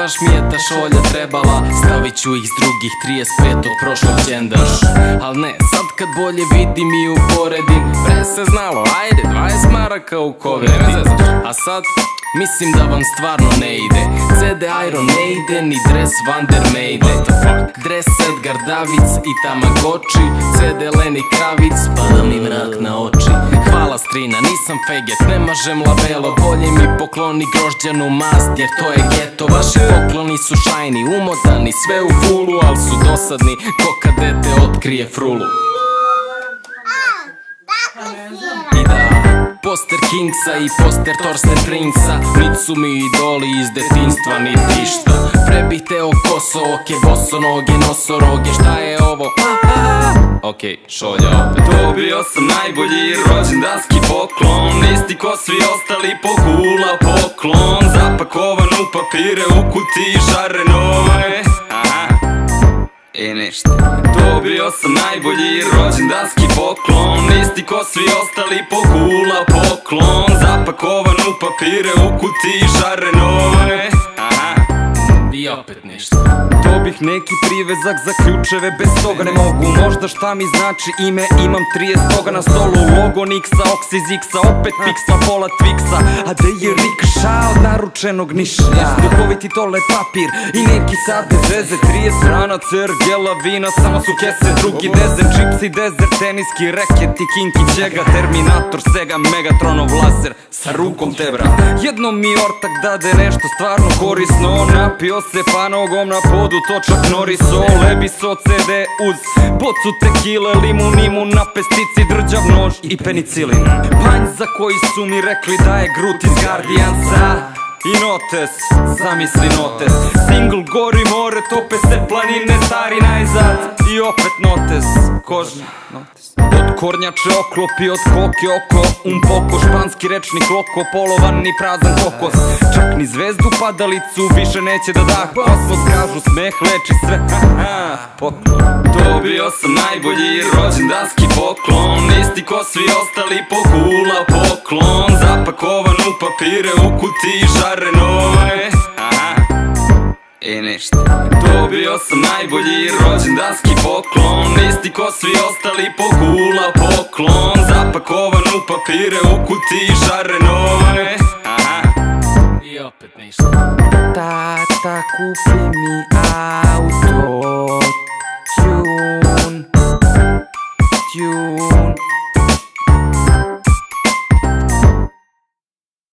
baš mi je ta šolja trebala. Stavit ću ih s drugih 35 od prošlog đendara. Al ne, sad kad bolje vidim i uporedim, pre se znalo, ajde 20 maraka u koverti. A sad mislim da vam stvarno ne ide. CD Iron Maiden i dres Van der Meiden. Dres Edgar Davids i Tamagotchi. CD Lenny Kravitz, pada mi mrak na oči. Hvala strina, nisam feget, ne mažem labelo. Bolje mi pokloni grožđanu mast, jer to je geto. Vaši pokloni su shiny, umotani, sve u fulu, al su dosadni, ko kad dete otkrije frulu. I da, poster Kingsa i poster Thorsten Prinksa, nit su mi idoli iz detinstva, niti išta. Pre bih teo kosooke, bosonoge, nosoroge, šta je ovo? Okej, šolja opet. Dobio sam najbolji rođendanski poklon, isti ko svi ostali, pokula poklon. Zapakovan u papire, u kutiji šarenove. I ništa. Dobio sam najbolji rođendanski poklon, isti ko svi ostali, pokula poklon. Zapakovan u papire, u kutiji šarenove. I opet ništa. Dobih neki privezak za ključeve, bez toga ne mogu. Možda šta mi znači ime, imam 30 toga na stolu. Logo Nixa, Oxyzixa, opet Pixa, pola Twixa. A da je rikša od naručenog ništa. Duhoviti tole papir i neki sade zeze. 30 strana cergela vina, samo su kese, drugi dezen. Čipsi, dezer, teniski reket i kinki ćega. Terminator, Sega, Megatronov laser, sa rukom te bra. Jednom mi ortak dade nešto stvarno korisno. Napio se pa nogom na podu, točak Noriso, Lebiso, CD uz bocu tekile, limun na pestici, drđav nož i penicilin. Panj za koji su mi rekli da je Groot iz Guardiansa. I notes, zamisli notes. Single gori more, tope se planine, stari najzad. I opet notes, kožna notes. Od kornjače oklopi, od koke oko, poko, španski rečnik loko, polovan i prazan kokos. Čak ni zvezdu padalicu više neće da da kosmos. Kažu smeh leči sve, poklon. Dobio sam najbolji rođendanski poklon, isti ko svi ostali, pokula poklon. Zapakovan u papire, u kutiji šarenove. I ništa. Dobio sam najbolji rođendanski poklon, isti ko svi ostali, pokula poklon. Zapakovan u papire, u kutiji šarenove. I opet ništa. Tata kupi mi auto, tune.